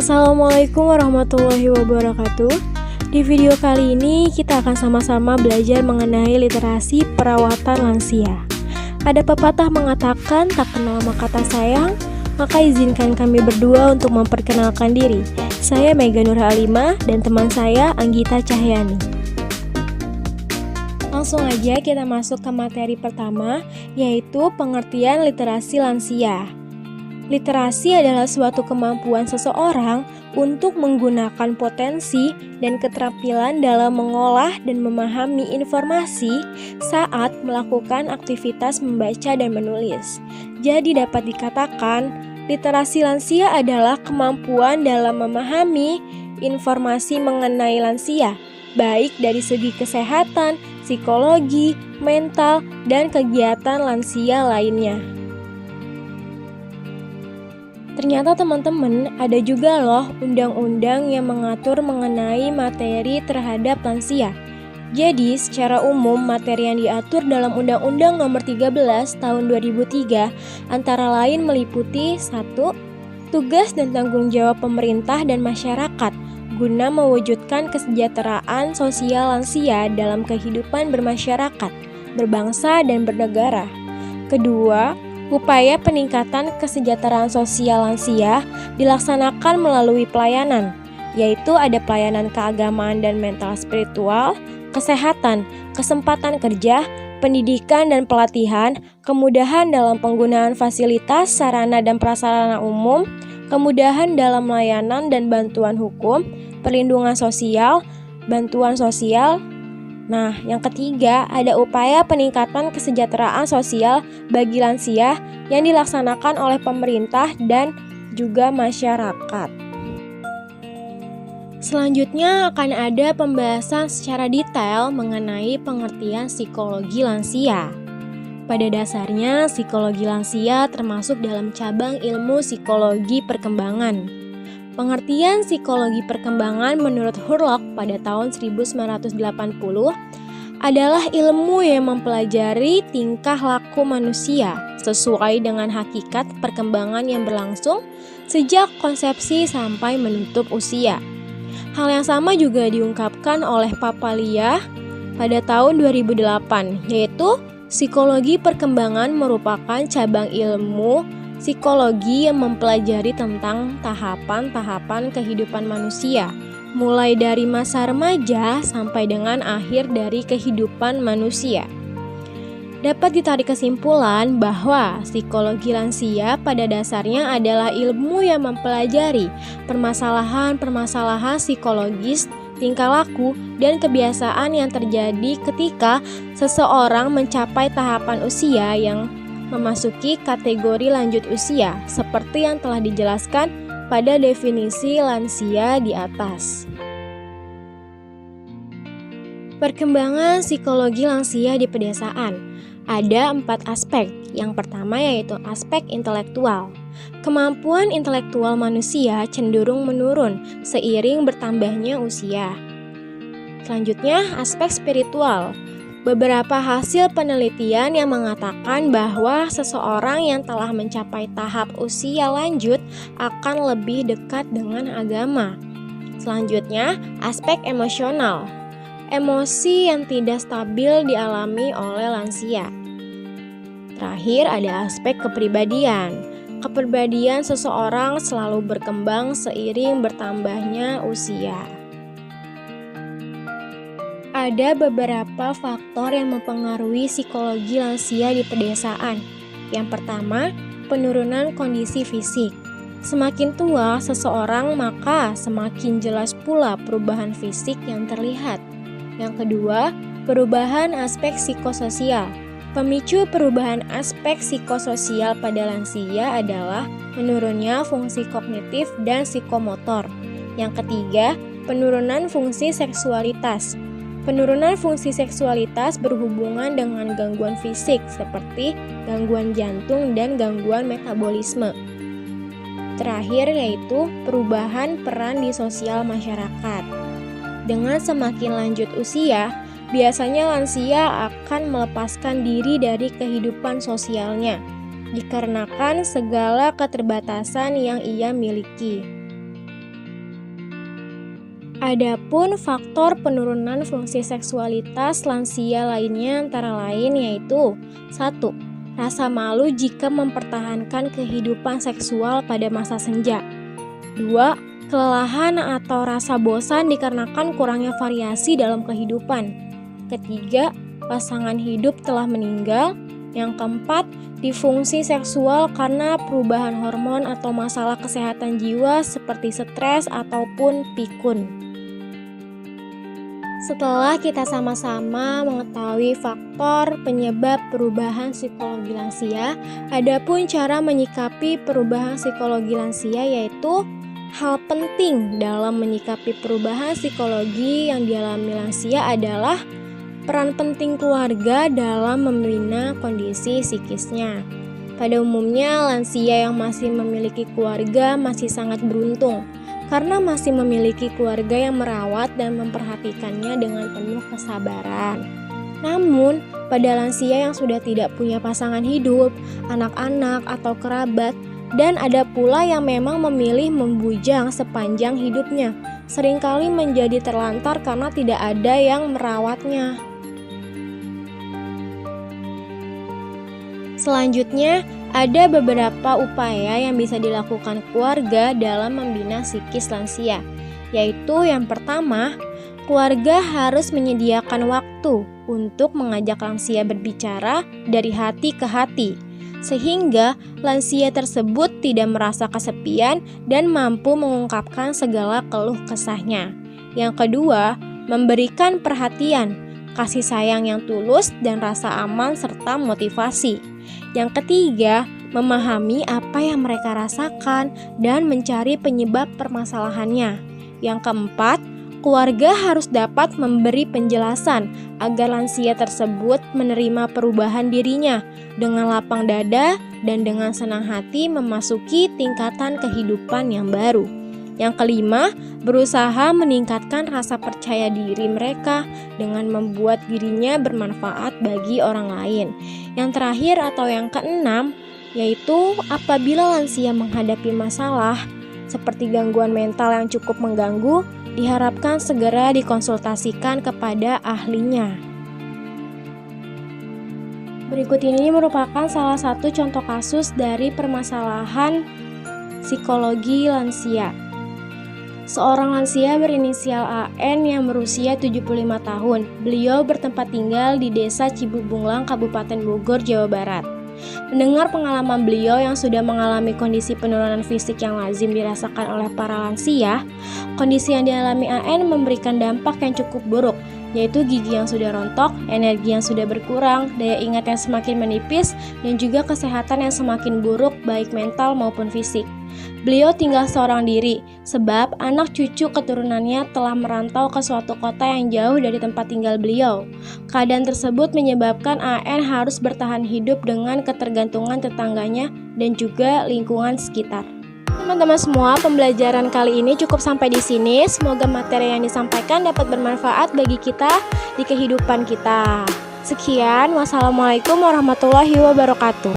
Assalamualaikum warahmatullahi wabarakatuh. Di video kali ini kita akan sama-sama belajar mengenai literasi perawatan lansia. Ada pepatah mengatakan tak kenal maka tak sayang, maka izinkan kami berdua untuk memperkenalkan diri. Saya Mega Nur Halimah dan teman saya Anggita Cahyani. Langsung aja kita masuk ke materi pertama, yaitu pengertian literasi lansia. Literasi adalah suatu kemampuan seseorang untuk menggunakan potensi dan keterampilan dalam mengolah dan memahami informasi saat melakukan aktivitas membaca dan menulis. Jadi dapat dikatakan, literasi lansia adalah kemampuan dalam memahami informasi mengenai lansia, baik dari segi kesehatan, psikologi, mental, dan kegiatan lansia lainnya. Ternyata teman-teman, ada juga loh undang-undang yang mengatur mengenai materi terhadap lansia. Jadi, secara umum materi yang diatur dalam Undang-Undang Nomor 13 Tahun 2003 antara lain meliputi 1. Tugas dan tanggung jawab pemerintah dan masyarakat guna mewujudkan kesejahteraan sosial lansia dalam kehidupan bermasyarakat, berbangsa, dan bernegara. Kedua, upaya peningkatan kesejahteraan sosial lansia dilaksanakan melalui pelayanan, yaitu ada pelayanan keagamaan dan mental spiritual, kesehatan, kesempatan kerja, pendidikan dan pelatihan, kemudahan dalam penggunaan fasilitas, sarana dan prasarana umum, kemudahan dalam layanan dan bantuan hukum, perlindungan sosial, bantuan sosial. Nah, yang ketiga, ada upaya peningkatan kesejahteraan sosial bagi lansia yang dilaksanakan oleh pemerintah dan juga masyarakat. Selanjutnya akan ada pembahasan secara detail mengenai pengertian psikologi lansia. Pada dasarnya, psikologi lansia termasuk dalam cabang ilmu psikologi perkembangan. Pengertian psikologi perkembangan menurut Hurlock pada tahun 1980 adalah ilmu yang mempelajari tingkah laku manusia sesuai dengan hakikat perkembangan yang berlangsung sejak konsepsi sampai menutup usia. Hal yang sama juga diungkapkan oleh Papalia pada tahun 2008, yaitu psikologi perkembangan merupakan cabang ilmu psikologi yang mempelajari tentang tahapan-tahapan kehidupan manusia, mulai dari masa remaja sampai dengan akhir dari kehidupan manusia. Dapat ditarik kesimpulan bahwa psikologi lansia pada dasarnya adalah ilmu yang mempelajari permasalahan-permasalahan psikologis, tingkah laku, dan kebiasaan yang terjadi ketika seseorang mencapai tahapan usia yang memasuki kategori lanjut usia, seperti yang telah dijelaskan pada definisi lansia di atas. Perkembangan psikologi lansia di pedesaan. Ada 4 aspek. Yang pertama yaitu aspek intelektual. Kemampuan intelektual manusia cenderung menurun seiring bertambahnya usia. Selanjutnya, aspek spiritual. Beberapa hasil penelitian yang mengatakan bahwa seseorang yang telah mencapai tahap usia lanjut akan lebih dekat dengan agama. Selanjutnya, aspek emosional. Emosi yang tidak stabil dialami oleh lansia. Terakhir, ada aspek kepribadian. Kepribadian seseorang selalu berkembang seiring bertambahnya usia. Ada beberapa faktor yang mempengaruhi psikologi lansia di pedesaan. Yang pertama, penurunan kondisi fisik. Semakin tua seseorang, maka semakin jelas pula perubahan fisik yang terlihat. Yang kedua, perubahan aspek psikososial. Pemicu perubahan aspek psikososial pada lansia adalah menurunnya fungsi kognitif dan psikomotor. Yang ketiga, penurunan fungsi seksualitas. Penurunan fungsi seksualitas berhubungan dengan gangguan fisik seperti gangguan jantung dan gangguan metabolisme. Terakhir yaitu perubahan peran di sosial masyarakat. Dengan semakin lanjut usia, biasanya lansia akan melepaskan diri dari kehidupan sosialnya, dikarenakan segala keterbatasan yang ia miliki. Adapun faktor penurunan fungsi seksualitas lansia lainnya antara lain yaitu 1. Rasa malu jika mempertahankan kehidupan seksual pada masa senja. 2. Kelelahan atau rasa bosan dikarenakan kurangnya variasi dalam kehidupan. Ketiga, pasangan hidup telah meninggal. Yang keempat, disfungsi seksual karena perubahan hormon atau masalah kesehatan jiwa seperti stres ataupun pikun. Setelah kita sama-sama mengetahui faktor penyebab perubahan psikologi lansia, adapun cara menyikapi perubahan psikologi lansia yaitu hal penting dalam menyikapi perubahan psikologi yang dialami lansia adalah peran penting keluarga dalam membina kondisi psikisnya. Pada umumnya, lansia yang masih memiliki keluarga masih sangat beruntung karena masih memiliki keluarga yang merawat dan memperhatikannya dengan penuh kesabaran. Namun, pada lansia yang sudah tidak punya pasangan hidup, anak-anak atau kerabat, dan ada pula yang memang memilih membujang sepanjang hidupnya, seringkali menjadi terlantar karena tidak ada yang merawatnya. Selanjutnya, ada beberapa upaya yang bisa dilakukan keluarga dalam membina psikis lansia, yaitu yang pertama, keluarga harus menyediakan waktu untuk mengajak lansia berbicara dari hati ke hati, sehingga lansia tersebut tidak merasa kesepian dan mampu mengungkapkan segala keluh kesahnya. Yang kedua, memberikan perhatian, kasih sayang yang tulus dan rasa aman serta motivasi. Yang ketiga, memahami apa yang mereka rasakan dan mencari penyebab permasalahannya. Yang keempat, keluarga harus dapat memberi penjelasan agar lansia tersebut menerima perubahan dirinya dengan lapang dada dan dengan senang hati memasuki tingkatan kehidupan yang baru. Yang kelima, berusaha meningkatkan rasa percaya diri mereka dengan membuat dirinya bermanfaat bagi orang lain. Yang terakhir atau yang keenam, yaitu apabila lansia menghadapi masalah seperti gangguan mental yang cukup mengganggu, diharapkan segera dikonsultasikan kepada ahlinya. Berikut ini merupakan salah satu contoh kasus dari permasalahan psikologi lansia. Seorang lansia berinisial AN yang berusia 75 tahun. Beliau bertempat tinggal di Desa Cibubunglang, Kabupaten Bogor, Jawa Barat. Mendengar pengalaman beliau yang sudah mengalami kondisi penurunan fisik yang lazim dirasakan oleh para lansia, kondisi yang dialami AN memberikan dampak yang cukup buruk, yaitu gigi yang sudah rontok, energi yang sudah berkurang, daya ingat yang semakin menipis, dan juga kesehatan yang semakin buruk baik mental maupun fisik. Beliau tinggal seorang diri, sebab anak cucu keturunannya telah merantau ke suatu kota yang jauh dari tempat tinggal beliau. Keadaan tersebut menyebabkan AN harus bertahan hidup dengan ketergantungan tetangganya dan juga lingkungan sekitar. Teman-teman semua, pembelajaran kali ini cukup sampai di sini. Semoga materi yang disampaikan dapat bermanfaat bagi kita di kehidupan kita. Sekian, wassalamualaikum warahmatullahi wabarakatuh.